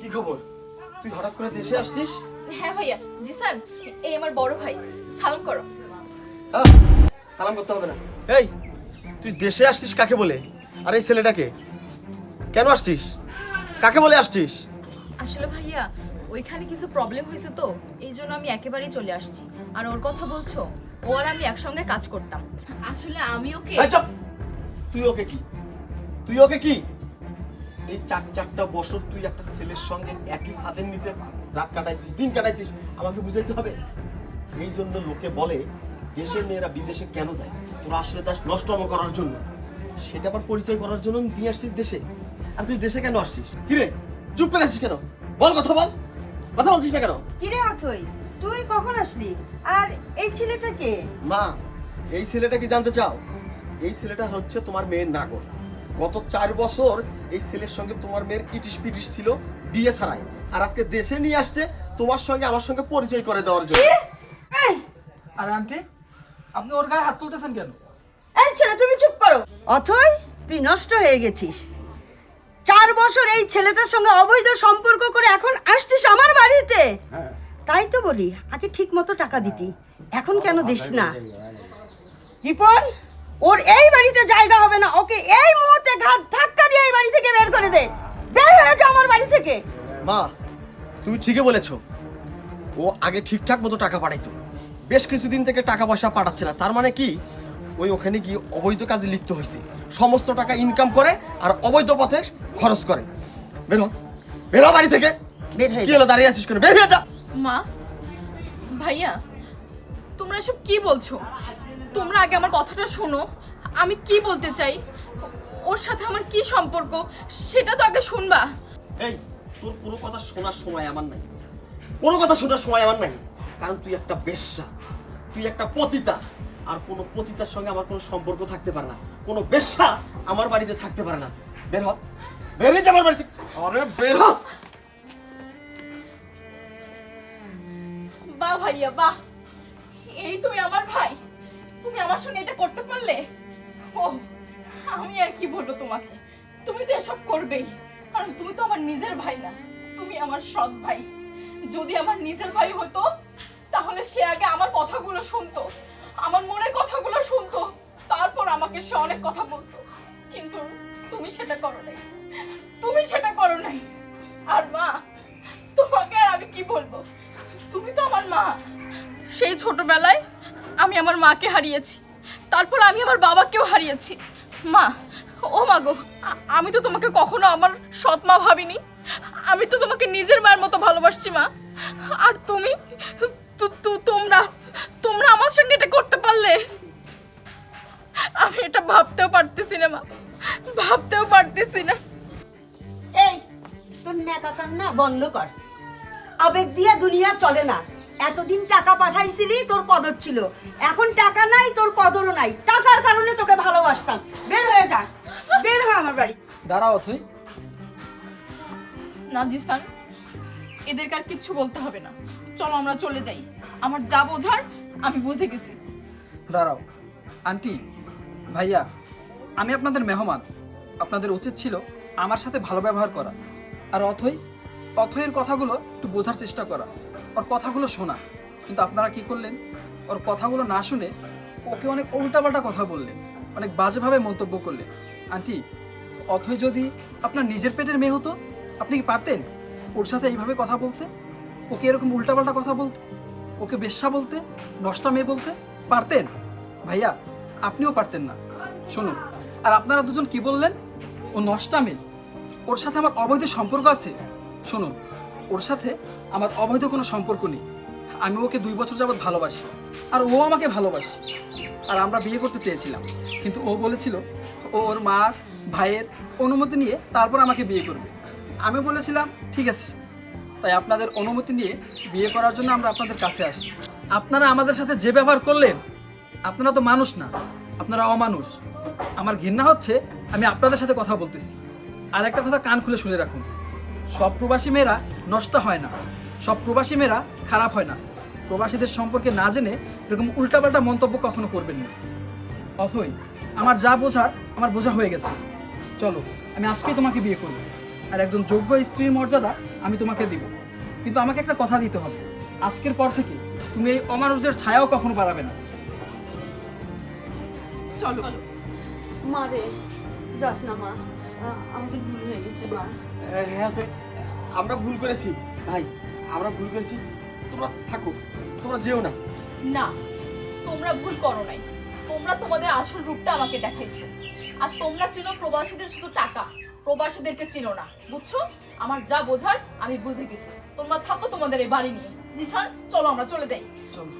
কি খবর? তুই হঠাৎ করে দেশে আসছিস? হ্যাঁ ভাইয়া, জিসান এই আমার বড় ভাই, সালাম করো। সালাম করতে হবে না। এই তুই দেশে আসছিস কাকে বলে? আর এই ছেলেটাকে কেন আসছিস? কাকে বলে আসছিস? আসলে ভাইয়া ওইখানে কিছু প্রবলেম হয়েছে তো এই জন্য আমি একেবারেই চলে আসছি। আর ওর কথা বলছো, ও আর আমি একসঙ্গে কাজ করতাম। আসলে আমি ওকে চুপ! তুই ওকে কি? তুই ওকে কি? এই চারটা বছর তুই একটা ছেলের সঙ্গে একই ছাদের নিচে রাত কাটাইছিস, দিন কাটাইছিস, আমাকে বুঝাইতে হবে? এই জন্য লোকে বলে দেশের মেয়েরা বিদেশে কেন যায়? তোরা আসলে যাস নষ্টম করার জন্য। সেটা আবার পরিচয় করার জন্য নিয়ে আসছিস দেশে। আর তুই দেশে কেন আসছিস? কিরে চুপ করে আসছিস কেন? বল, কথা বল। কথা বলছিস না কেন? কিরে অথই, তুই কখন আসলি? আর এই ছেলেটা কে? মা, এই ছেলেটা কি জানতে চাও? এই ছেলেটা হচ্ছে তোমার মেয়ের নাগর। গত 4 বছর এই ছেলের সঙ্গে তোমার মেয়ের ইটিশ পিটিশ ছিল বিয়ে ছাড়াই। আর আজকে দেশে নিয়ে আসছে তোমার সঙ্গে আমার সঙ্গে পরিচয় করে দেওয়ার জন্য। এই আর আন্টি, আপনি ওর গায়ে হাত তুলতেছেন কেন? এই ছেলে, তুমি চুপ করো। অথই, তুই নষ্ট হয়ে গেছিস। 4 বছর এই ছেলেটার সঙ্গে অবৈধ সম্পর্ক করে এখন আসছিস আমার বাড়িতে। তাই তো বলি, আগে ঠিক মতো টাকা দিতি, এখন কেন দিস না? রিপন, ওর এই বাড়িতে জায়গা হবে না। ওকে এই মুহূর্তে ঘাত ধাক্কা দিয়ে এই বাড়ি থেকে বের করে দে। বের হয়ে যা আমার বাড়ি থেকে। মা, তুমি ঠিকই বলেছো। ও আগে ঠিকঠাক মতো টাকা পাঠাইতো, বেশ কিছুদিন থেকে টাকা পয়সা পাঠাচ্ছে না। তার মানে কি ওই ওখানে গিয়ে অবৈধ কাজে লিপ্ত হয়েছে, সমস্ত টাকা ইনকাম করে আর অবৈধ পথে খরচ করে। বের হ, বের হ বাড়ি থেকে। বের হয়ে কি যা। হলো, দাঁড়িয়ে আছিস কেন? বের হয়ে যা। মা, ভাইয়া তোমরা এসব কি বলছো? তোমরা আগে আমার কথাটা শোনো, আমি কি বলতে চাই। ওর সাথে আমার কি সম্পর্ক সেটা তো আগে শুনবা। এই, তোর কোনো কথা শোনার সময় আমার নাই, কোনো কথা শোনার সময় আমার নাই। কারণ তুই একটা বেশ্যা, তুই একটা পতিতা। আর কোনো পতিতার সঙ্গে আমার কোনো সম্পর্ক থাকতে পারে না। কোনো বেশ্যা আমার বাড়িতে থাকতে পারে না। বের হ, বেরিয়ে যা আমার বাড়িতে। আরে বের হ। বাহ ভাইয়া বাহ, এই তুমি আমার ভাই, তুমি আমার সঙ্গে এটা করতে পারলে। ও, আমি আর কি বলবো তোমাকে, তুমি তো এসব করবেই, কারণ তুমি তো আমার নিজের ভাই না, তুমি আমার সৎ ভাই। যদি আমার নিজের ভাই হতো তাহলে সে আগে আমার কথাগুলো শুনতো, আমার মনের কথাগুলো শুনতো, তারপর আমাকে সে অনেক কথা বলতো। কিন্তু তুমি সেটা করো নাই, তুমি সেটা করো নাই। আর মা, তোমাকে আর আমি কি বলবো, তুমি তো আমার মা। সেই ছোটবেলায় আমি আমার মাকে হারিয়েছি, তারপর আমি আমার বাবাকেও হারিয়েছি। মা, ও মা গো, আমি তো তোমাকে কখনো আমার সৎ মা ভাবিনি, আমি তো তোমাকে নিজের মায়ের মতো ভালোবাসছি মা। আর তুমি তোমরা তোমরা আমার সঙ্গে এটা করতে পারলে? আমি এটা ভাবতেও পারতেছি না মা, ভাবতেও পারতেছি না। এই, তোর ন্যাকা কান্না বন্ধ কর। আবেগ দিয়া দুনিয়া চলে না। এতদিন টাকা পাঠাইছিলি, তোর কদর ছিল। এখন টাকা নাই, তোর কদরও নাই। টাকার কারণে তোকে ভালোবাসতাম। বের হয়ে যা, বের হ আমার বাড়ি। দাঁড়াও অথই, না জিসান, এদেরকে আর কিচ্ছু বলতে হবে না, চলো আমরা চলে যাই। আমার যা বোঝার আমি বুঝে গেছি। দাঁড়াও। আন্টি, ভাইয়া, আমি আপনাদের মেহমান, আপনাদের উচিত ছিল আমার সাথে ভালো ব্যবহার করা। আর অথইয়ের কথাগুলো একটু বোঝার চেষ্টা করা, ওর কথাগুলো শোনা। কিন্তু আপনারা কি করলেন? ওর কথাগুলো না শুনে ওকে অনেক উল্টাপাল্টা কথা বললেন, অনেক বাজেভাবে মন্তব্য করলেন। আন্টি, অথই যদি আপনার নিজের পেটের মেয়ে হতো, আপনি কি পারতেন ওর সাথে এইভাবে কথা বলতে? ওকে এরকম উল্টাপাল্টা কথা বলতে, ওকে বেশ্যা বলতে, নষ্টা মেয়ে বলতে পারতেন? ভাইয়া, আপনিও পারতেন না। শুনুন, আর আপনারা দুজন কি বললেন? ও নষ্টা মেয়ে, ওর সাথে আমার অবৈধ সম্পর্ক আছে। শুনুন, ওর সাথে আমার অবৈধ কোনো সম্পর্ক নেই। আমি ওকে 2 বছর যাবৎ ভালোবাসি, আর ও আমাকে ভালোবাসে। আর আমরা বিয়ে করতে চেয়েছিলাম, কিন্তু ও বলেছিল ও ওর মা ভাইয়ের অনুমতি নিয়ে তারপর আমাকে বিয়ে করবে। আমি বলেছিলাম ঠিক আছে। তাই আপনাদের অনুমতি নিয়ে বিয়ে করার জন্য আমরা আপনাদের কাছে আসি। আপনারা আমাদের সাথে যে ব্যবহার করলেন, আপনারা তো মানুষ না, আপনারা অমানুষ। আমার ঘৃণা হচ্ছে আমি আপনাদের সাথে কথা বলতেছি। আর একটা কথা কান খুলে শুনে রাখুন, সব প্রবাসী মেয়েরা নষ্ট হয় না, সব প্রবাসী মেয়েরা খারাপ হয় না। প্রবাসীদের সম্পর্কে না জেনে এরকম উল্টাপাল্টা মন্তব্য কখনো করবেন না। অথই, আমার যা বোঝার আমার বোঝা হয়ে গেছে। চলো, আমি আজকেই তোমাকে বিয়ে করব। আর একজন যোগ্য স্ত্রীর মর্যাদা আমি তোমাকে দিব, কিন্তু আমাকে একটা কথা দিতে হবে, আজকের পর থেকে তুমি এই অমানুষদের ছায়াও কখনো পারাবে না। চলো মা রে, যাস না মা, আমাদের ভুল হয়ে গেছে মা। হ্যাঁ তো আমরা ভুল করেছি ভাই, আমরা ভুল করেছি, তোমরা থাকো, তোমরা যেও না। না, তোমরা ভুল করো নাই। তোমরা তোমাদের আসল রূপটা আমাকে দেখাইছো। আর তোমরা চিনো প্রবাসীদের শুধু টাকা, প্রবাসীদেরকে চিনো না, বুঝছো? আমার যা বোঝার আমি বুঝে গেছি। তোমরা থাকো তোমাদের এই বাড়ি নিয়ে। জিশান, চলো আমরা চলে যাই। চলো।